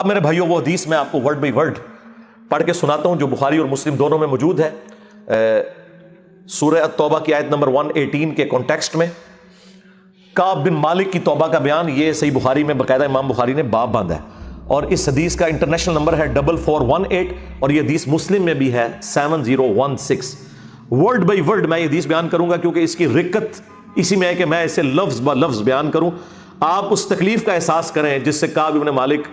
اب میرے بھائیوں وہ حدیث میں آپ کو ورڈ بائی ورڈ پڑھ کے سناتا ہوں جو بخاری اور مسلم دونوں میں موجود ہے، سورہ التوبہ کی آیت نمبر 118 کے کانٹیکسٹ میں کعب بن مالک کی توبہ کا بیان یہ صحیح بخاری میں باقاعدہ امام بخاری نے باب باندھا ہے، اور اس حدیث کا انٹرنیشنل نمبر ہے 4418 اور یہ حدیث مسلم میں بھی ہے 7016۔ ورڈ بائی ورڈ میں یہ حدیث بیان کروں گا کیونکہ اس کی رکت اسی میں ہے کہ میں اسے لفظ با لفظ بیان کروں، آپ اس تکلیف کا احساس کریں جس سے کعب بن مالک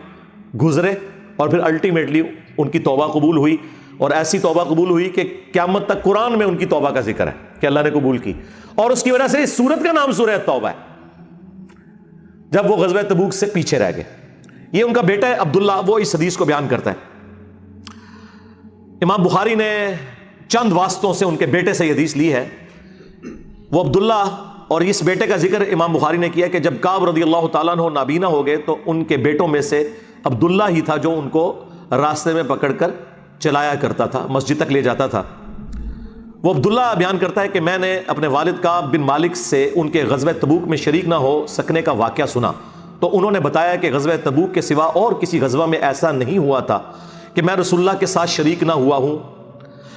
گزرے اور پھر الٹیمیٹلی ان کی توبہ قبول ہوئی، اور ایسی توبہ قبول ہوئی کہ قیامت تک قرآن میں ان کی توبہ کا ذکر ہے کہ اللہ نے قبول کی، اور اس کی وجہ سے اس سورت کا نام سورہ التوبہ ہے جب وہ غزوہ تبوک سے پیچھے رہ گئے۔ یہ ان کا بیٹا ہے عبداللہ، وہ اس حدیث کو بیان کرتا ہے۔ امام بخاری نے چند واسطوں سے ان کے بیٹے سے یہ حدیث لی ہے، وہ عبداللہ، اور اس بیٹے کا ذکر امام بخاری نے کیا کہ جب کعب رضی اللہ تعالیٰ عنہ نابینا ہو گئے تو ان کے بیٹوں میں سے عبداللہ ہی تھا جو ان کو راستے میں پکڑ کر چلایا کرتا تھا، مسجد تک لے جاتا تھا۔ وہ عبداللہ بیان کرتا ہے کہ میں نے اپنے والد کعب بن مالک سے ان کے غزوہ تبوک میں شریک نہ ہو سکنے کا واقعہ سنا، تو انہوں نے بتایا کہ غزوہ تبوک کے سوا اور کسی غزوہ میں ایسا نہیں ہوا تھا کہ میں رسول اللہ کے ساتھ شریک نہ ہوا ہوں،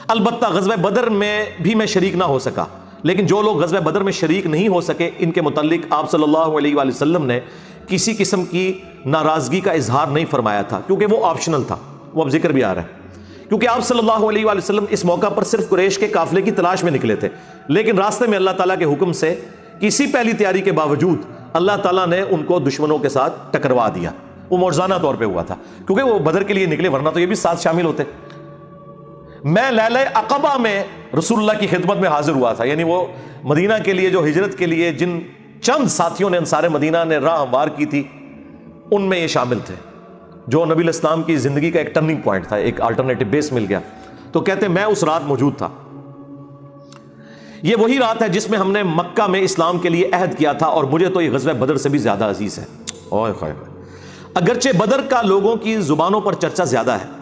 البتہ غزوہ بدر میں بھی میں شریک نہ ہو سکا، لیکن جو لوگ غزوہ بدر میں شریک نہیں ہو سکے ان کے متعلق آپ صلی اللہ علیہ وآلہ وسلم نے کسی قسم کی ناراضگی کا اظہار نہیں فرمایا تھا، کیونکہ وہ آپشنل تھا، وہ اب ذکر بھی آ رہا ہے، کیونکہ آپ صلی اللہ علیہ وآلہ وسلم اس موقع پر صرف قریش کے قافلے کی تلاش میں نکلے تھے، لیکن راستے میں اللہ تعالیٰ کے حکم سے کسی پہلی تیاری کے باوجود اللہ تعالیٰ نے ان کو دشمنوں کے ساتھ ٹکروا دیا۔ وہ معجزانہ طور پہ ہوا تھا کیونکہ وہ بدر کے لیے نکلے، ورنہ تو یہ بھی ساتھ شامل ہوتے۔ میں لیلہ عقبہ میں رسول اللہ کی خدمت میں حاضر ہوا تھا، یعنی وہ مدینہ کے لیے جو ہجرت کے لیے جن چند ساتھیوں نے انصار مدینہ نے راہ ہموار کی تھی ان میں یہ شامل تھے، جو نبی الاسلام کی زندگی کا ایک ٹرننگ پوائنٹ تھا، ایک الٹرنیٹو بیس مل گیا۔ تو کہتے ہیں میں اس رات موجود تھا، یہ وہی رات ہے جس میں ہم نے مکہ میں اسلام کے لیے عہد کیا تھا، اور مجھے تو یہ غزوہ بدر سے بھی زیادہ عزیز ہے۔ اوئے ہوئے، اگرچہ بدر کا لوگوں کی زبانوں پر چرچا زیادہ ہے،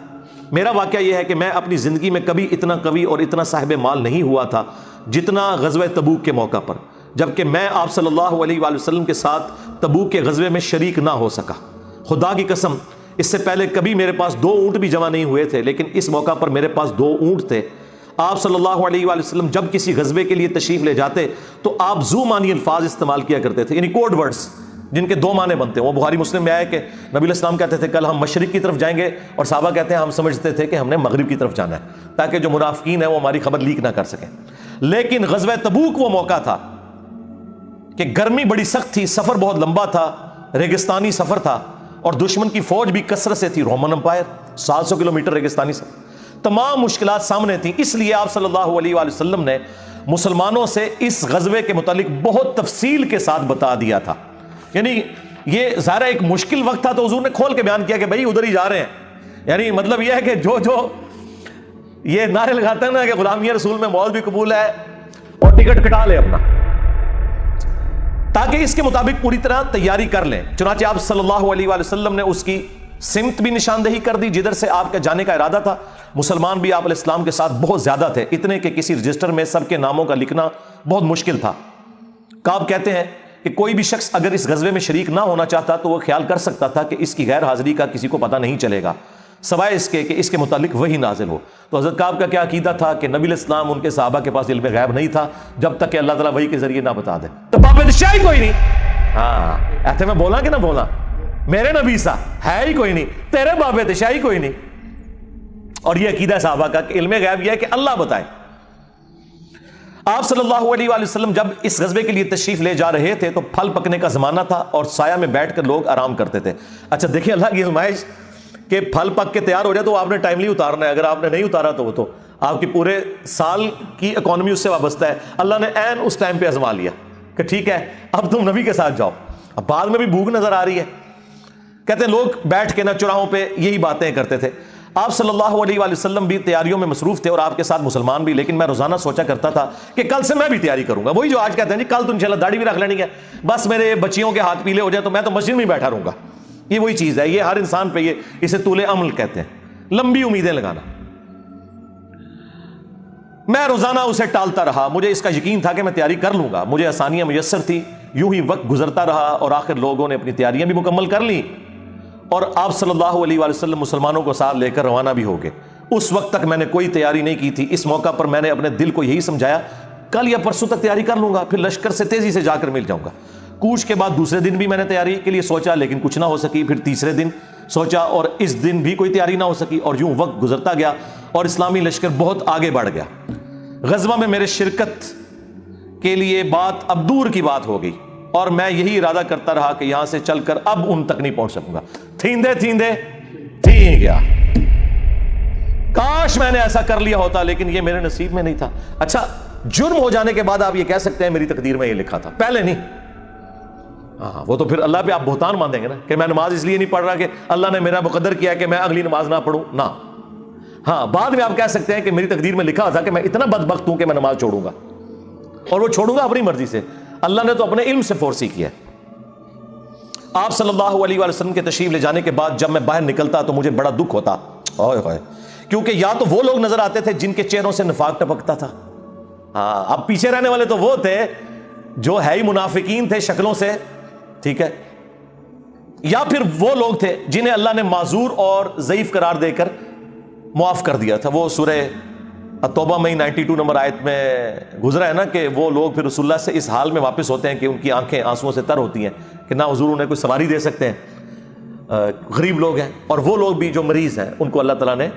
میرا واقعہ یہ ہے کہ میں اپنی زندگی میں کبھی اتنا قوی اور اتنا صاحب مال نہیں ہوا تھا جتنا غزوہ تبوک کے موقع پر، جبکہ میں آپ صلی اللہ علیہ وآلہ وسلم کے ساتھ تبوک کے غزوے میں شریک نہ ہو سکا۔ خدا کی قسم اس سے پہلے کبھی میرے پاس 2 اونٹ بھی جمع نہیں ہوئے تھے، لیکن اس موقع پر میرے پاس 2 اونٹ تھے۔ آپ صلی اللہ علیہ وآلہ وسلم جب کسی غزوے کے لیے تشریف لے جاتے تو آپ ذو معنی الفاظ استعمال کیا کرتے تھے، یعنی کوڈ ورڈز جن کے 2 معنی بنتے ہیں۔ وہ بخاری مسلم میں آیا کہ نبی الاسلام کہتے تھے کل ہم مشرق کی طرف جائیں گے، اور صحابہ کہتے ہیں ہم سمجھتے تھے کہ ہم نے مغرب کی طرف جانا ہے تاکہ جو منافقین ہیں وہ ہماری خبر لیک نہ کر سکیں۔ لیکن غزوہ تبوک وہ موقع تھا کہ گرمی بڑی سخت تھی، سفر بہت لمبا تھا، ریگستانی سفر تھا، اور دشمن کی فوج بھی کثرت سے تھی، رومن امپائر 700 کلومیٹر ریگستانی سفر، تمام مشکلات سامنے تھیں۔ اس لیے آپ صلی اللہ علیہ وآلہ وسلم نے مسلمانوں سے اس غزوے کے متعلق بہت تفصیل کے ساتھ بتا دیا تھا، یعنی یہ ظاہر ایک مشکل وقت تھا تو حضور نے کھول کے بیان کیا کہ بھائی ادھر ہی جا رہے ہیں، یعنی مطلب یہ ہے کہ جو یہ نعرے لگاتے ہیں نا کہ غلامی رسول میں موت بھی قبول ہے اور ٹکٹ کٹا لے اپنا، تاکہ اس کے مطابق پوری طرح تیاری کر لیں۔ چنانچہ آپ صلی اللہ علیہ وآلہ وسلم نے اس کی سمت بھی نشاندہی کر دی جدھر سے آپ کا جانے کا ارادہ تھا۔ مسلمان بھی آپ علیہ السلام کے ساتھ بہت زیادہ تھے، اتنے کہ کسی رجسٹر میں سب کے ناموں کا لکھنا بہت مشکل تھا۔ کعب کہتے ہیں کہ کوئی بھی شخص اگر اس غزوے میں شریک نہ ہونا چاہتا تو وہ خیال کر سکتا تھا کہ اس کی غیر حاضری کا کسی کو پتہ نہیں چلے گا سوائے اس کے کہ اس کے متعلق وہی نازل ہو۔ تو حضرت کعب کا کیا عقیدہ تھا کہ نبی علیہ السلام ان کے صحابہ کے پاس علم غیب نہیں تھا جب تک کہ اللہ تعالیٰ وحی کے ذریعے نہ بتا دے۔ تو باب شاہی کوئی نہیں، ہاں ایسے میں بولا کہ نہ بولا، میرے نبی سا ہے ہی کوئی نہیں، تیرے باب شاہی کوئی نہیں۔ اور یہ عقیدہ صحابہ کا کہ علم غیب یہ ہے کہ اللہ بتائے۔ آپ صلی اللہ علیہ وآلہ وسلم جب اس غزوے کے لیے تشریف لے جا رہے تھے تو پھل پکنے کا زمانہ تھا اور سایہ میں بیٹھ کر لوگ آرام کرتے تھے۔ اچھا دیکھیں اللہ کی آزمائش کہ پھل پک کے تیار ہو جائے تو آپ نے ٹائملی اتارنا ہے، اگر آپ نے نہیں اتارا تو وہ تو آپ کی پورے سال کی اکانومی اس سے وابستہ ہے۔ اللہ نے عین اس ٹائم پہ آزما لیا کہ ٹھیک ہے اب تم نبی کے ساتھ جاؤ۔ اب بعد میں بھی بھوک نظر آ رہی ہے، کہتے ہیں لوگ بیٹھ کے نہ چوراہوں پہ یہی باتیں کرتے تھے۔ آپ صلی اللہ علیہ وآلہ وسلم بھی تیاریوں میں مصروف تھے اور آپ کے ساتھ مسلمان بھی، لیکن میں روزانہ سوچا کرتا تھا کہ کل سے میں بھی تیاری کروں گا۔ وہی جو آج کہتے ہیں جی کل تو انشاءاللہ داڑھی بھی رکھ لینی ہے، بس میرے بچیوں کے ہاتھ پیلے ہو جائے تو میں تو مسجد میں بیٹھا رہوں گا۔ یہ وہی چیز ہے، یہ ہر انسان پہ اسے طول عمل کہتے ہیں، لمبی امیدیں لگانا۔ میں روزانہ اسے ٹالتا رہا، مجھے اس کا یقین تھا کہ میں تیاری کر لوں گا، مجھے آسانیاں میسر تھی۔ یوں ہی وقت گزرتا رہا اور آخر لوگوں نے اپنی تیاریاں بھی مکمل کر لی اور آپ صلی اللہ علیہ وآلہ وسلم مسلمانوں کو ساتھ لے کر روانہ بھی ہو گئے۔ اس وقت تک میں نے کوئی تیاری نہیں کی تھی۔ اس موقع پر میں نے اپنے دل کو یہی سمجھایا کل یا پرسوں تک تیاری کر لوں گا، پھر لشکر سے تیزی سے جا کر مل جاؤں گا۔ کوچ کے بعد دوسرے دن بھی میں نے تیاری کے لیے سوچا لیکن کچھ نہ ہو سکی، پھر تیسرے دن سوچا اور اس دن بھی کوئی تیاری نہ ہو سکی، اور یوں وقت گزرتا گیا اور اسلامی لشکر بہت آگے بڑھ گیا۔ غزوہ میں میرے شرکت کے لیے بات اب دور کی بات ہو گئی، اور میں یہی ارادہ کرتا رہا کہ یہاں سے چل کر اب ان تک نہیں پہنچ سکوں گا۔ تھیندے تھیندے تھی گیا۔ کاش میں نے ایسا کر لیا ہوتا، لیکن یہ میرے نصیب میں نہیں تھا۔ اچھا، جرم ہو جانے کے بعد آپ یہ کہہ سکتے ہیں میری تقدیر میں یہ لکھا تھا، پہلے نہیں۔ ہاں، وہ تو پھر اللہ پہ آپ بہتان مان دیں گے نا کہ میں نماز اس لیے نہیں پڑھ رہا کہ اللہ نے میرا مقدر کیا کہ میں اگلی نماز نہ پڑھوں، نہ۔ ہاں، بعد میں آپ کہہ سکتے ہیں کہ میری تقدیر میں لکھا تھا کہ میں اتنا بدبخت ہوں کہ میں نماز چھوڑوں گا، اور وہ چھوڑوں گا اپنی مرضی سے۔ اللہ نے تو اپنے علم سے فورسی کیا ہے۔ آپ صلی اللہ علیہ وآلہ وسلم کے تشریف لے جانے کے بعد جب میں باہر نکلتا تو مجھے بڑا دکھ ہوتا، کیونکہ یا تو وہ لوگ نظر آتے تھے جن کے چہروں سے نفاق ٹپکتا تھا۔ ہاں، اب پیچھے رہنے والے تو وہ تھے جو ہے ہی منافقین تھے شکلوں سے، ٹھیک ہے، یا پھر وہ لوگ تھے جنہیں اللہ نے معذور اور ضعیف قرار دے کر معاف کر دیا تھا۔ وہ سورہ التوبہ میں 92 نمبر آیت میں گزرا ہے نا کہ وہ لوگ پھر رسول اللہ سے اس حال میں واپس ہوتے ہیں کہ ان کی آنکھیں آنسوؤں سے تر ہوتی ہیں کہ نہ حضور انہیں کوئی سواری دے سکتے ہیں، غریب لوگ ہیں، اور وہ لوگ بھی جو مریض ہیں ان کو اللہ تعالیٰ نے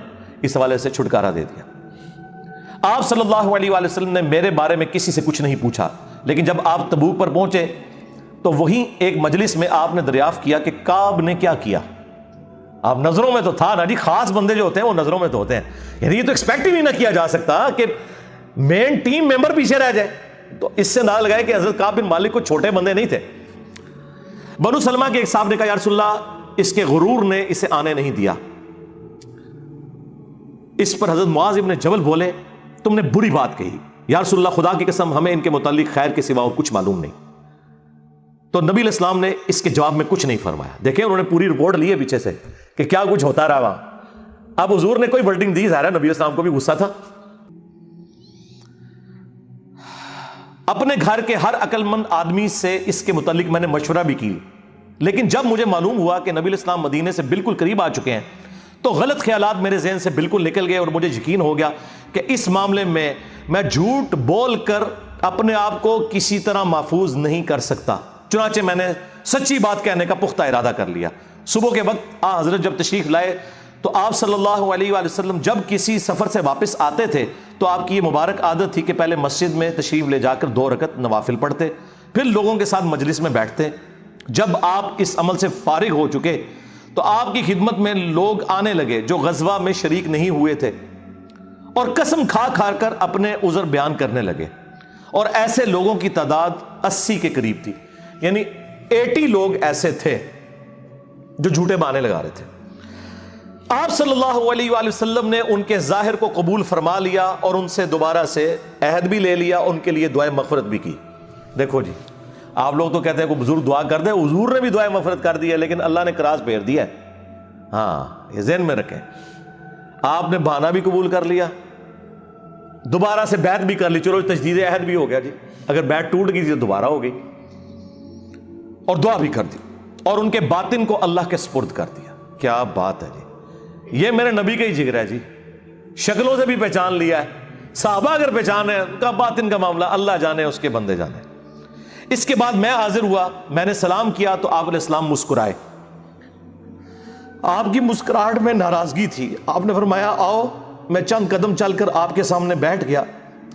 اس حوالے سے چھٹکارا دے دیا۔ آپ صلی اللہ علیہ وآلہ وسلم نے میرے بارے میں کسی سے کچھ نہیں پوچھا، لیکن جب آپ تبوک پر پہنچے تو وہیں ایک مجلس میں آپ نے دریافت کیا کہ کعب نے کیا کیا۔ آپ نظروں میں تو تھا نا جی، خاص بندے جو ہوتے ہیں وہ نظروں میں تو ہوتے ہیں، یعنی یہ تو ایکسپیکٹ ہی نہیں نہ کیا جا سکتا کہ مین ٹیم ممبر پیچھے رہ جائے۔ تو اس سے اندازہ لگائے کہ حضرت کعب بن مالک کو چھوٹے بندے نہیں تھے۔ بنو سلمہ کے ایک صاحب نے کہا یا رسول اللہ اس کے غرور نے اسے آنے نہیں دیا۔ اس پر حضرت معاذ ابن جبل بولے تم نے بری بات کہی، یا رسول اللہ خدا کی قسم ہمیں ان کے متعلق خیر کے سوا اور کچھ معلوم نہیں۔ تو نبی علیہ السلام نے اس کے جواب میں کچھ نہیں فرمایا۔ دیکھیں انہوں نے پوری رپورٹ لی ہے پیچھے سے کہ کیا کچھ ہوتا رہا وہاں۔ اب حضور نے کوئی ورڈنگ دی، ظاہر ہے نبی علیہ السلام کو بھی غصہ تھا۔ اپنے گھر کے ہر عقل مند آدمی سے اس کے متعلق میں نے مشورہ بھی کی، لیکن جب مجھے معلوم ہوا کہ نبی علیہ السلام مدینے سے بالکل قریب آ چکے ہیں تو غلط خیالات میرے ذہن سے بالکل نکل گئے، اور مجھے یقین ہو گیا کہ اس معاملے میں جھوٹ بول کر اپنے آپ کو کسی طرح محفوظ نہیں کر سکتا۔ چنانچہ میں نے سچی بات کہنے کا پختہ ارادہ کر لیا۔ صبح کے وقت حضرت جب تشریف لائے تو آپ صلی اللہ علیہ وآلہ وسلم جب کسی سفر سے واپس آتے تھے تو آپ کی یہ مبارک عادت تھی کہ پہلے مسجد میں تشریف لے جا کر 2 رکعت نوافل پڑھتے، پھر لوگوں کے ساتھ مجلس میں بیٹھتے۔ جب آپ اس عمل سے فارغ ہو چکے تو آپ کی خدمت میں لوگ آنے لگے جو غزوہ میں شریک نہیں ہوئے تھے، اور قسم کھا کھا کر اپنے عذر بیان کرنے لگے، اور ایسے لوگوں کی تعداد 80 کے قریب تھی، یعنی 80 لوگ ایسے تھے جو جھوٹے بہانے لگا رہے تھے۔ آپ صلی اللہ علیہ وآلہ وسلم نے ان کے ظاہر کو قبول فرما لیا اور ان سے دوبارہ سے عہد بھی لے لیا، ان کے لیے دعائے مغفرت بھی کی۔ دیکھو جی، آپ لوگ تو کہتے ہیں کوئی بزرگ دعا کر دے، حضور نے بھی دعائے مغفرت کر دی ہے، لیکن اللہ نے کراس پھیر دیا ہے۔ ہاں، یہ ذہن میں رکھیں، آپ نے بہانہ بھی قبول کر لیا، دوبارہ سے بیعت بھی کر لی، چلو تجدید عہد بھی ہو گیا جی، اگر بیعت ٹوٹ گئی تو دوبارہ ہو گئی، اور دعا بھی کر دی، اور ان کے باطن کو اللہ کے سپرد کر دیا۔ کیا بات ہے جی، یہ میرے نبی کا ہی جگر ہے جی، شکلوں سے بھی پہچان لیا ہے، صحابہ اگر پہچان ہے، ان کا باطن کا معاملہ اللہ جانے، اس کے بندے جانے۔ اس کے بعد میں حاضر ہوا، میں نے سلام کیا تو آپ علیہ السلام مسکرائے، آپ کی مسکراہٹ میں ناراضگی تھی۔ آپ نے فرمایا آؤ، میں چند قدم چل کر آپ کے سامنے بیٹھ گیا۔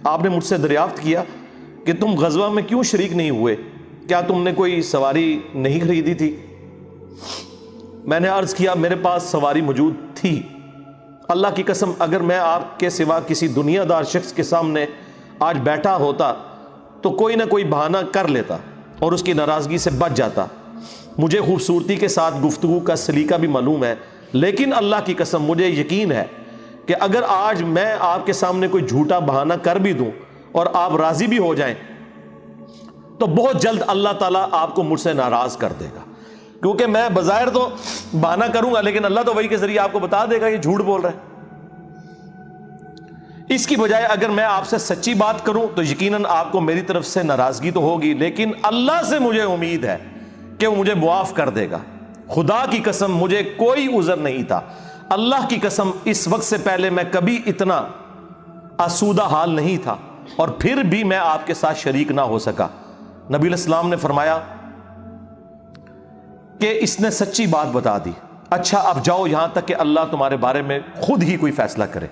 آپ نے مجھ سے دریافت کیا کہ تم غزوہ میں کیوں شریک نہیں ہوئے، کیا تم نے کوئی سواری نہیں خریدی تھی؟ میں نے عرض کیا میرے پاس سواری موجود تھی، اللہ کی قسم اگر میں آپ کے سوا کسی دنیا دار شخص کے سامنے آج بیٹھا ہوتا تو کوئی نہ کوئی بہانہ کر لیتا اور اس کی ناراضگی سے بچ جاتا۔ مجھے خوبصورتی کے ساتھ گفتگو کا سلیقہ بھی معلوم ہے، لیکن اللہ کی قسم مجھے یقین ہے کہ اگر آج میں آپ کے سامنے کوئی جھوٹا بہانہ کر بھی دوں اور آپ راضی بھی ہو جائیں تو بہت جلد اللہ تعالیٰ آپ کو مجھ سے ناراض کر دے گا، کیونکہ میں بظاہر تو بہانہ کروں گا لیکن اللہ تو وحی کے ذریعے آپ کو بتا دے گا یہ جھوٹ بول رہا ہے۔ اس کی بجائے اگر میں آپ سے سچی بات کروں تو یقیناً آپ کو میری طرف سے ناراضگی تو ہوگی، لیکن اللہ سے مجھے امید ہے کہ وہ مجھے معاف کر دے گا۔ خدا کی قسم مجھے کوئی عذر نہیں تھا، اللہ کی قسم اس وقت سے پہلے میں کبھی اتنا آسودہ حال نہیں تھا، اور پھر بھی میں آپ کے ساتھ شریک نہ ہو سکا۔ نبی علیہ السلام نے فرمایا کہ اس نے سچی بات بتا دی، اچھا اب جاؤ یہاں تک کہ اللہ تمہارے بارے میں خود ہی کوئی فیصلہ کرے۔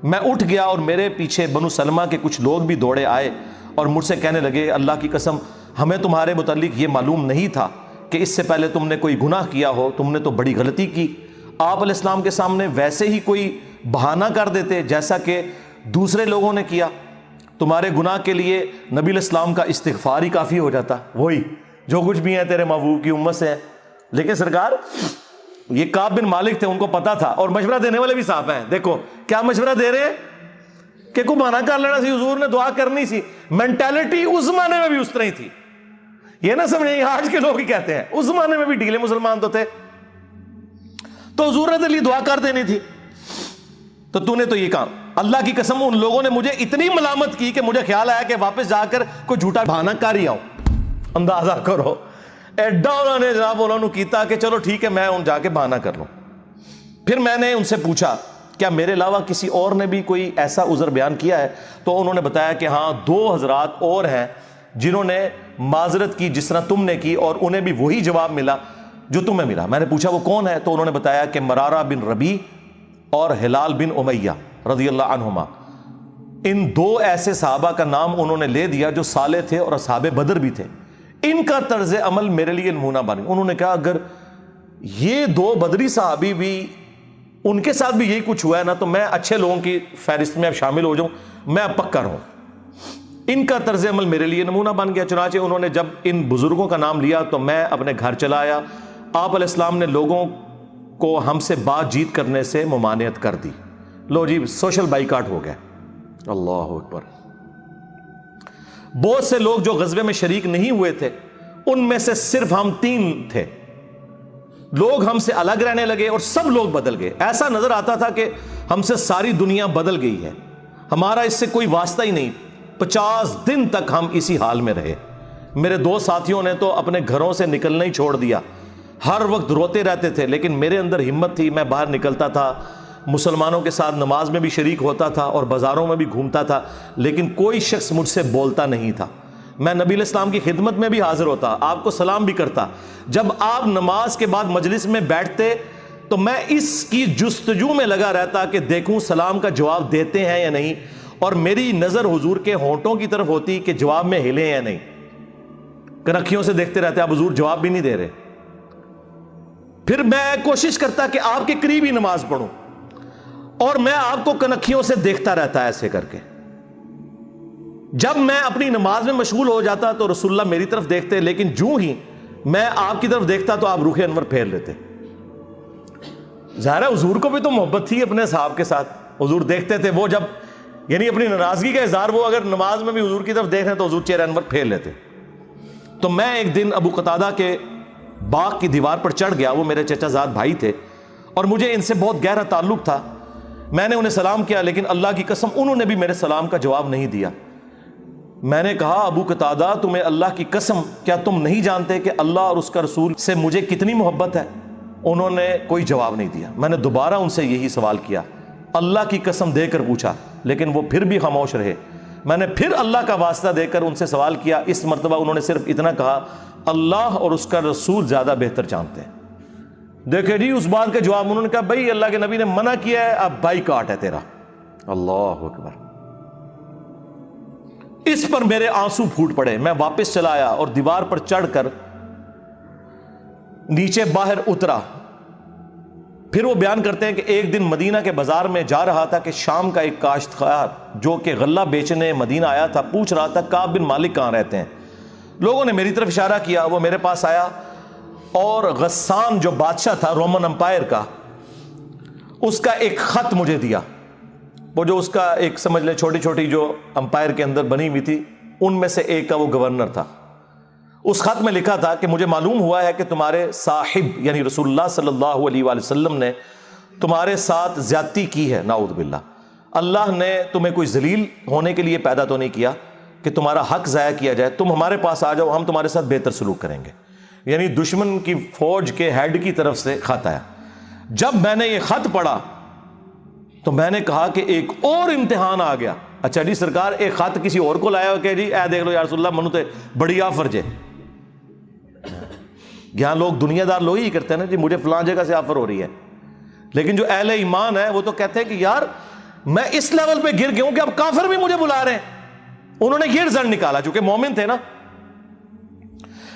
میں اٹھ گیا اور میرے پیچھے بنو سلمہ کے کچھ لوگ بھی دوڑے آئے اور مجھ سے کہنے لگے اللہ کی قسم ہمیں تمہارے متعلق یہ معلوم نہیں تھا کہ اس سے پہلے تم نے کوئی گناہ کیا ہو، تم نے تو بڑی غلطی کی۔ آپ علیہ السلام کے سامنے ویسے ہی کوئی بہانہ کر دیتے جیسا کہ دوسرے لوگوں نے کیا، تمہارے گناہ کے لیے نبی علیہ السلام کا استغفار ہی کافی ہو جاتا، وہی جو کچھ بھی ہے تیرے محبوب کی امت سے ہے۔ لیکن سرکار یہ کعب بن مالک تھے، ان کو پتا تھا، اور مشورہ دینے والے بھی صاحب ہیں، دیکھو کیا مشورہ دے رہے ہیں کہ کوئی بہانہ کر لینا سی، حضور نے دعا کرنی سی۔ مینٹالٹی اس زمانے میں بھی اس طرح ہی تھی، یہ نہ سمجھیں آج کے لوگ ہی کہتے ہیں، اس زمانے میں بھی ڈھیلے مسلمان تو تھے، تو حضور نے تیری دعا کر دینی تھی، تو تو نے تو یہ کام۔ اللہ کی قسم ان لوگوں نے مجھے اتنی ملامت کی کہ مجھے خیال آیا کہ واپس جا کر کوئی جھوٹا بہانہ کر ہی آؤں۔ اندازہ کرو ایڈا انہوں نے جناب انہوں نے کیتا کہ چلو ٹھیک ہے میں ان جا کے بہانہ کر لوں۔ پھر میں نے ان سے پوچھا کیا میرے علاوہ کسی اور نے بھی کوئی ایسا عذر بیان کیا ہے؟ تو انہوں نے بتایا کہ ہاں 2 حضرات اور ہیں جنہوں نے معذرت کی جس طرح تم نے کی، اور انہیں بھی وہی جواب ملا جو تمہیں ملا۔ میں نے پوچھا وہ کون ہے؟ تو انہوں نے بتایا کہ مرارہ بن ربیع اور ہلال بن امیہ رضی اللہ عنہما۔ ان 2 ایسے صحابہ کا نام انہوں نے لے دیا جو صالح تھے اور اصحاب بدر بھی تھے، ان کا طرز عمل میرے لیے نمونہ بن گیا۔ انہوں نے کہا اگر یہ 2 بدری صحابی بھی ان کے ساتھ بھی یہی کچھ ہوا ہے نا تو میں اچھے لوگوں کی فہرست میں اب شامل ہو جاؤں، میں اب پکا رہوں۔ ان کا طرز عمل میرے لیے نمونہ بن گیا۔ چنانچہ انہوں نے جب ان بزرگوں کا نام لیا تو میں اپنے گھر چلا آیا۔ آپ علیہ السلام نے لوگوں کو ہم سے بات چیت کرنے سے ممانعت کر دی۔ لو جی سوشل بائیکاٹ ہو گیا۔ اللہ اکبر۔ بہت سے لوگ جو غزوے میں شریک نہیں ہوئے تھے ان میں سے صرف ہم 3 تھے، لوگ ہم سے الگ رہنے لگے اور سب لوگ بدل گئے۔ ایسا نظر آتا تھا کہ ہم سے ساری دنیا بدل گئی ہے، ہمارا اس سے کوئی واسطہ ہی نہیں۔ 50 دن تک ہم اسی حال میں رہے۔ میرے 2 ساتھیوں نے تو اپنے گھروں سے نکلنا ہی چھوڑ دیا، ہر وقت روتے رہتے تھے، لیکن میرے اندر ہمت تھی، میں باہر نکلتا تھا، مسلمانوں کے ساتھ نماز میں بھی شریک ہوتا تھا اور بازاروں میں بھی گھومتا تھا، لیکن کوئی شخص مجھ سے بولتا نہیں تھا۔ میں نبی علیہ السلام کی خدمت میں بھی حاضر ہوتا، آپ کو سلام بھی کرتا۔ جب آپ نماز کے بعد مجلس میں بیٹھتے تو میں اس کی جستجو میں لگا رہتا کہ دیکھوں سلام کا جواب دیتے ہیں یا نہیں، اور میری نظر حضور کے ہونٹوں کی طرف ہوتی کہ جواب میں ہلے یا نہیں۔ کنکھیوں سے دیکھتے رہتے آپ حضور جواب بھی نہیں دے رہے۔ پھر میں کوشش کرتا کہ آپ کے قریب ہی نماز پڑھوں، اور میں آپ کو کنکھیوں سے دیکھتا رہتا ایسے کر کے۔ جب میں اپنی نماز میں مشغول ہو جاتا تو رسول اللہ میری طرف دیکھتے، لیکن جو ہی میں آپ کی طرف دیکھتا تو آپ روح انور پھیر لیتے۔ ظاہر ہے حضور کو بھی تو محبت تھی اپنے صحاب کے ساتھ، حضور دیکھتے تھے، وہ جب یعنی اپنی ناراضگی کا اظہار وہ اگر نماز میں بھی حضور کی طرف دیکھ رہے تو حضور چہرہ انور پھیر لیتے۔ تو میں ایک دن ابو قتادہ کے باغ کی دیوار پر چڑھ گیا، وہ میرے چچا زاد بھائی تھے اور مجھے ان سے بہت گہرا تعلق تھا۔ میں نے انہیں سلام کیا، لیکن اللہ کی قسم انہوں نے بھی میرے سلام کا جواب نہیں دیا۔ میں نے کہا ابو قتادہ تمہیں اللہ کی قسم کیا تم نہیں جانتے کہ اللہ اور اس کا رسول سے مجھے کتنی محبت ہے؟ انہوں نے کوئی جواب نہیں دیا۔ میں نے دوبارہ ان سے یہی سوال کیا، اللہ کی قسم دے کر پوچھا، لیکن وہ پھر بھی خاموش رہے۔ میں نے پھر اللہ کا واسطہ دے کر ان سے سوال کیا، اس مرتبہ انہوں نے صرف اتنا کہا، اللہ اور اس کا رسول زیادہ بہتر جانتے ہیں۔ دیکھیں جی اس بات کا جواب انہوں نے کہا بھائی اللہ کے نبی نے منع کیا ہے، اب بائیکاٹ ہے تیرا۔ اللہ اکبر۔ اس پر میرے آنسو پھوٹ پڑے۔ میں واپس چلا آیا اور دیوار پر چڑھ کر نیچے باہر اترا۔ پھر وہ بیان کرتے ہیں کہ ایک دن مدینہ کے بازار میں جا رہا تھا کہ شام کا ایک کاشتکار جو کہ غلہ بیچنے مدینہ آیا تھا پوچھ رہا تھا کعب بن مالک کہاں رہتے ہیں؟ لوگوں نے میری طرف اشارہ کیا، وہ میرے پاس آیا اور غسان جو بادشاہ تھا رومن امپائر کا، اس کا ایک خط مجھے دیا۔ وہ جو اس کا ایک سمجھ لے چھوٹی چھوٹی جو امپائر کے اندر بنی ہوئی تھی ان میں سے ایک کا وہ گورنر تھا۔ اس خط میں لکھا تھا کہ مجھے معلوم ہوا ہے کہ تمہارے صاحب یعنی رسول اللہ صلی اللہ علیہ وآلہ وسلم نے تمہارے ساتھ زیادتی کی ہے، نعوذ باللہ۔ اللہ نے تمہیں کوئی ذلیل ہونے کے لیے پیدا تو نہیں کیا کہ تمہارا حق ضائع کیا جائے، تم ہمارے پاس آ جاؤ، ہم تمہارے ساتھ بہتر سلوک کریں گے۔ یعنی دشمن کی فوج کے ہیڈ کی طرف سے خط آیا. جب میں نے یہ خط پڑھا تو میں نے کہا کہ ایک اور امتحان آ گیا. اچھا جی سرکار ایک خط کسی اور کو لایا ہو کہ جی اے دیکھ لو یا رسول اللہ منو تے بڑی آفر جے. یہاں لوگ دنیا دار لوگ ہی کرتے ہیں نا جی مجھے فلاں جگہ سے آفر ہو رہی ہے, لیکن جو اہل ایمان ہے وہ تو کہتے ہیں کہ یار میں اس لیول پہ گر گیا ہوں کہ اب کافر بھی مجھے بلا رہے ہیں. انہوں نے یہ رزلٹ نکالا, چونکہ مومن تھے نا.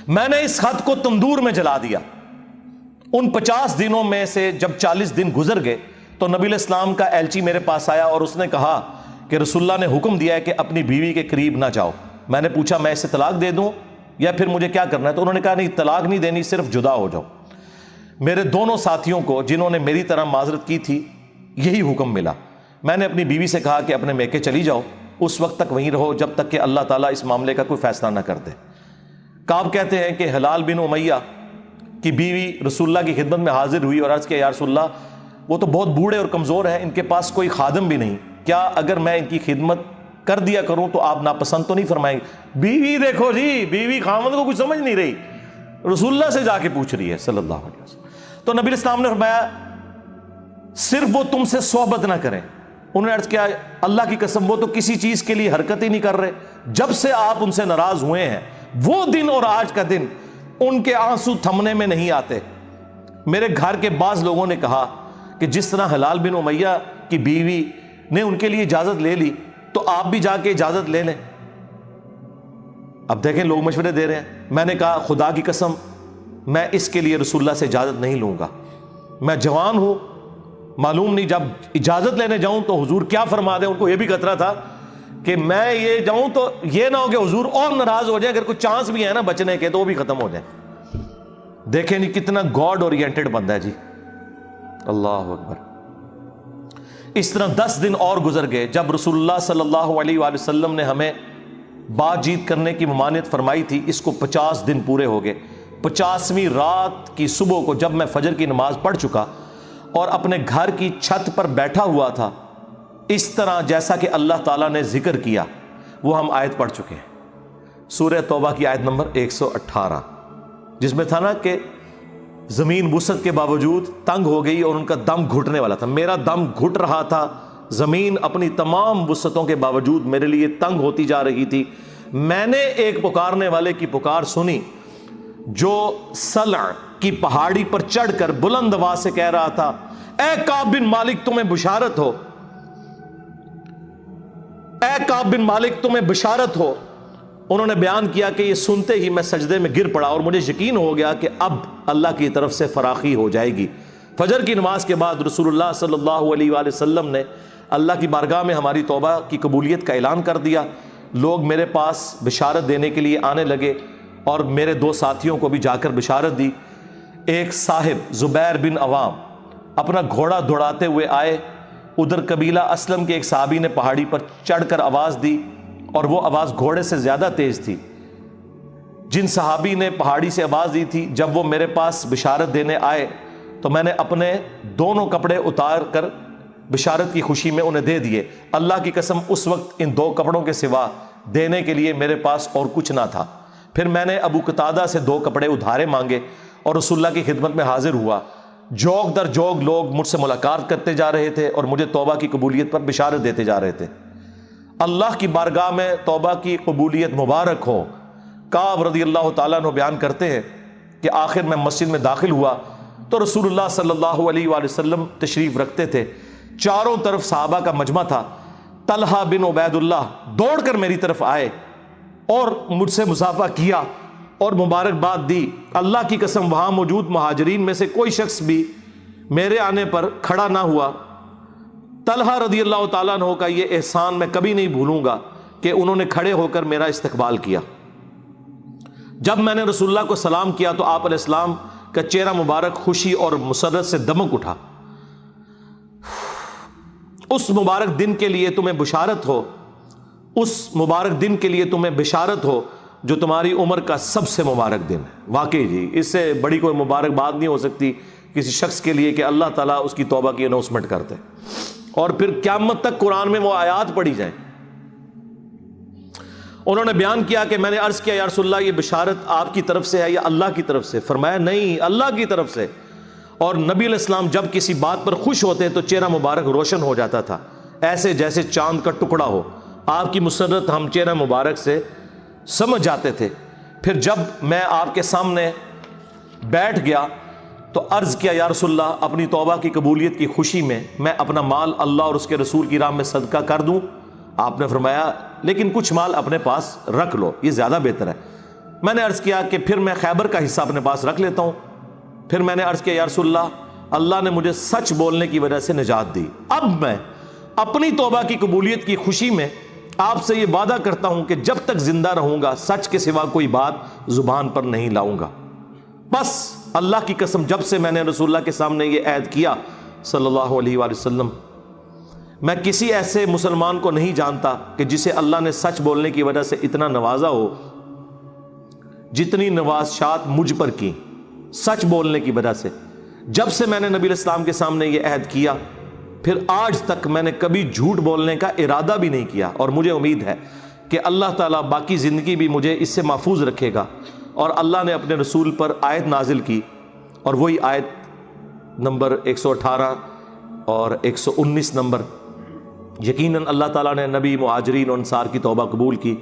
میں نے اس خط کو تندور میں جلا دیا. ان 50 دنوں میں سے جب 40 دن گزر گئے تو نبی علیہ السلام کا ایلچی میرے پاس آیا اور اس نے کہا کہ رسول اللہ نے حکم دیا ہے کہ اپنی بیوی کے قریب نہ جاؤ. میں نے پوچھا میں اسے طلاق دے دوں یا پھر مجھے کیا کرنا ہے؟ تو انہوں نے کہا نہیں طلاق نہیں دینی, صرف جدا ہو جاؤ. میرے دونوں ساتھیوں کو جنہوں نے میری طرح معذرت کی تھی یہی حکم ملا. میں نے اپنی بیوی سے کہا کہ اپنے میکے چلی جاؤ, اس وقت تک وہیں رہو جب تک کہ اللہ تعالیٰ اس معاملے کا کوئی فیصلہ نہ کر دے. کعب کہتے ہیں کہ ہلال بن امیہ کی بیوی رسول اللہ کی خدمت میں حاضر ہوئی اور عرض کیا یا رسول اللہ وہ تو بہت بوڑھے اور کمزور ہیں, ان کے پاس کوئی خادم بھی نہیں, کیا اگر میں ان کی خدمت کر دیا کروں تو آپ ناپسند تو نہیں فرمائیں گے؟ بیوی دیکھو جی, بیوی خامد کو کچھ سمجھ نہیں رہی, رسول اللہ سے جا کے پوچھ رہی ہے صلی اللہ علیہ وسلم. تو نبی علیہ السلام نے فرمایا صرف وہ تم سے صحبت نہ کریں. انہوں نے عرض کیا اللہ کی قسم وہ تو کسی چیز کے لیے حرکت ہی نہیں کر رہے, جب سے آپ ان سے ناراض ہوئے ہیں وہ دن اور آج کا دن ان کے آنسو تھمنے میں نہیں آتے. میرے گھر کے بعض لوگوں نے کہا کہ جس طرح ہلال بن امیہ کی بیوی نے ان کے لیے اجازت لے لی تو آپ بھی جا کے اجازت لے لیں. اب دیکھیں لوگ مشورے دے رہے ہیں. میں نے کہا خدا کی قسم میں اس کے لیے رسول اللہ سے اجازت نہیں لوں گا, میں جوان ہوں, معلوم نہیں جب اجازت لینے جاؤں تو حضور کیا فرما دیں. ان کو یہ بھی خطرہ تھا کہ میں یہ جاؤں تو یہ نہ ہو کہ حضور اور ناراض ہو جائے, اگر کوئی چانس بھی ہے نا بچنے کے تو وہ بھی ختم ہو جائے. دیکھیں نہیں کتنا گاڈ اورینٹڈ بندہ ہے جی, اللہ اکبر. اس طرح 10 دن اور گزر گئے. جب رسول اللہ صلی اللہ علیہ وآلہ وسلم نے ہمیں بات چیت کرنے کی ممانعت فرمائی تھی, اس کو 50 دن پورے ہو گئے. 50ویں رات کی صبح کو جب میں فجر کی نماز پڑھ چکا اور اپنے گھر کی چھت پر بیٹھا ہوا تھا, اس طرح جیسا کہ اللہ تعالیٰ نے ذکر کیا وہ ہم آیت پڑھ چکے ہیں, سورہ توبہ کی آیت نمبر 118, جس میں تھا نا کہ زمین وسعت کے باوجود تنگ ہو گئی اور ان کا دم گھٹنے والا تھا. میرا دم گھٹ رہا تھا, زمین اپنی تمام وسعتوں کے باوجود میرے لیے تنگ ہوتی جا رہی تھی. میں نے ایک پکارنے والے کی پکار سنی جو سلع کی پہاڑی پر چڑھ کر بلند آواز سے کہہ رہا تھا اے کعب بن مالک تمہیں بشارت ہو, اے کعب بن مالک تمہیں بشارت ہو. انہوں نے بیان کیا کہ یہ سنتے ہی میں سجدے میں گر پڑا اور مجھے یقین ہو گیا کہ اب اللہ کی طرف سے فراخی ہو جائے گی. فجر کی نماز کے بعد رسول اللہ صلی اللہ علیہ وآلہ وسلم نے اللہ کی بارگاہ میں ہماری توبہ کی قبولیت کا اعلان کر دیا. لوگ میرے پاس بشارت دینے کے لیے آنے لگے اور میرے 2 ساتھیوں کو بھی جا کر بشارت دی. ایک صاحب زبیر بن عوام اپنا گھوڑا دوڑاتے ہوئے آئے. ادھر قبیلہ اسلم کے ایک صحابی نے پہاڑی پر چڑھ کر آواز دی اور وہ آواز گھوڑے سے زیادہ تیز تھی. جن صحابی نے پہاڑی سے آواز دی تھی جب وہ میرے پاس بشارت دینے آئے تو میں نے اپنے دونوں کپڑے اتار کر بشارت کی خوشی میں انہیں دے دیے. اللہ کی قسم اس وقت ان 2 کپڑوں کے سوا دینے کے لیے میرے پاس اور کچھ نہ تھا. پھر میں نے ابو قتادہ سے 2 کپڑے ادھارے مانگے اور رسول اللہ کی خدمت میں حاضر ہوا. جوگ در جوگ لوگ مجھ سے ملاقات کرتے جا رہے تھے اور مجھے توبہ کی قبولیت پر بشارت دیتے جا رہے تھے. اللہ کی بارگاہ میں توبہ کی قبولیت مبارک ہو. کعب رضی اللہ تعالیٰ عنہ بیان کرتے ہیں کہ آخر میں مسجد میں داخل ہوا تو رسول اللہ صلی اللہ علیہ وآلہ وسلم تشریف رکھتے تھے. چاروں طرف صحابہ کا مجمع تھا. طلحہ بن عبید اللہ دوڑ کر میری طرف آئے اور مجھ سے مصافحہ کیا اور مبارکباد دی. اللہ کی قسم وہاں موجود مہاجرین میں سے کوئی شخص بھی میرے آنے پر کھڑا نہ ہوا. طلحہ رضی اللہ تعالیٰ عنہ کا یہ احسان میں کبھی نہیں بھولوں گا کہ انہوں نے کھڑے ہو کر میرا استقبال کیا. جب میں نے رسول اللہ کو سلام کیا تو آپ علیہ السلام کا چہرہ مبارک خوشی اور مسرت سے دمک اٹھا. اس مبارک دن کے لیے تمہیں بشارت ہو, اس مبارک دن کے لیے تمہیں بشارت ہو جو تمہاری عمر کا سب سے مبارک دن ہے. واقعی جی اس سے بڑی کوئی مبارک بات نہیں ہو سکتی کسی شخص کے لیے کہ اللہ تعالیٰ اس کی توبہ کی اناؤنسمنٹ کرتے اور پھر قیامت تک قرآن میں وہ آیات پڑھی جائیں. انہوں نے بیان کیا کہ میں نے عرض کیا یا رسول اللہ یہ بشارت آپ کی طرف سے ہے یا اللہ کی طرف سے؟ فرمایا نہیں، اللہ کی طرف سے۔ اور نبی علیہ السلام جب کسی بات پر خوش ہوتے تو چہرہ مبارک روشن ہو جاتا تھا، ایسے جیسے چاند کا ٹکڑا ہو۔ آپ کی مسرت ہم چہرہ مبارک سے سمجھ جاتے تھے۔ پھر جب میں آپ کے سامنے بیٹھ گیا تو عرض کیا یا رسول اللہ اپنی توبہ کی قبولیت کی خوشی میں اپنا مال اللہ اور اس کے رسول کی راہ میں صدقہ کر دوں؟ آپ نے فرمایا لیکن کچھ مال اپنے پاس رکھ لو، یہ زیادہ بہتر ہے۔ میں نے عرض کیا کہ پھر میں خیبر کا حصہ اپنے پاس رکھ لیتا ہوں۔ پھر میں نے عرض کیا یا رسول اللہ نے مجھے سچ بولنے کی وجہ سے نجات دی، اب میں اپنی توبہ کی قبولیت کی خوشی میں آپ سے یہ وعدہ کرتا ہوں کہ جب تک زندہ رہوں گا سچ کے سوا کوئی بات زبان پر نہیں لاؤں گا۔ بس اللہ کی قسم جب سے میں نے رسول اللہ کے سامنے یہ عہد کیا صلی اللہ علیہ وآلہ وسلم، میں کسی ایسے مسلمان کو نہیں جانتا کہ جسے اللہ نے سچ بولنے کی وجہ سے اتنا نوازا ہو جتنی نوازشات مجھ پر کی سچ بولنے کی وجہ سے۔ جب سے میں نے نبی علیہ السلام کے سامنے یہ عہد کیا پھر آج تک میں نے کبھی جھوٹ بولنے کا ارادہ بھی نہیں کیا، اور مجھے امید ہے کہ اللہ تعالیٰ باقی زندگی بھی مجھے اس سے محفوظ رکھے گا۔ اور اللہ نے اپنے رسول پر آیت نازل کی، اور وہی آیت نمبر 118 اور 119 نمبر، یقیناً اللہ تعالیٰ نے نبی مہاجرین و انصار کی توبہ قبول کی،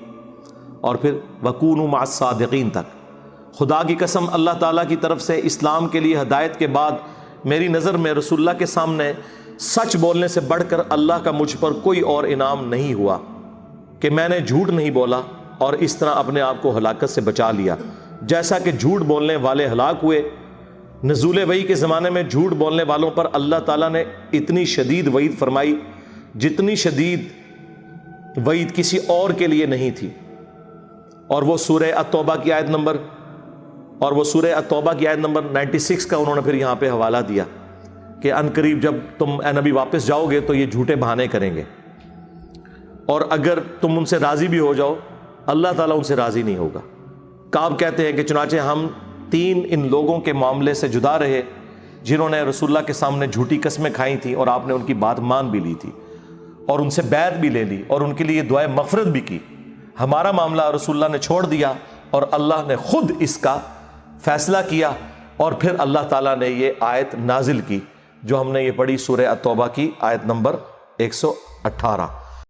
اور پھر وَكُونُوا مَعَ الصَّادِقِينَ تک۔ خدا کی قسم اللہ تعالیٰ کی طرف سے اسلام کے لیے ہدایت کے بعد میری نظر میں رسول اللہ کے سامنے سچ بولنے سے بڑھ کر اللہ کا مجھ پر کوئی اور انعام نہیں ہوا کہ میں نے جھوٹ نہیں بولا اور اس طرح اپنے آپ کو ہلاکت سے بچا لیا۔ جیسا کہ جھوٹ بولنے والے ہلاک ہوئے، نزول وحی کے زمانے میں جھوٹ بولنے والوں پر اللہ تعالیٰ نے اتنی شدید وعید فرمائی جتنی شدید وعید کسی اور کے لیے نہیں تھی۔ اور وہ سورہ التوبہ کی آیت نمبر 96 کا انہوں نے پھر یہاں پہ حوالہ دیا کہ ان قریب جب تم اے نبی واپس جاؤ گے تو یہ جھوٹے بہانے کریں گے، اور اگر تم ان سے راضی بھی ہو جاؤ اللہ تعالیٰ ان سے راضی نہیں ہوگا۔ کعب کہتے ہیں کہ چنانچہ ہم 3 ان لوگوں کے معاملے سے جدا رہے جنہوں نے رسول اللہ کے سامنے جھوٹی قسمیں کھائی تھیں اور آپ نے ان کی بات مان بھی لی تھی اور ان سے بیعت بھی لے لی اور ان کے لیے دعائے مغفرت بھی کی۔ ہمارا معاملہ رسول اللہ نے چھوڑ دیا اور اللہ نے خود اس کا فیصلہ کیا، اور پھر اللہ تعالیٰ نے یہ آیت نازل کی جو ہم نے یہ پڑھی سورہ التوبہ کی آیت نمبر 118۔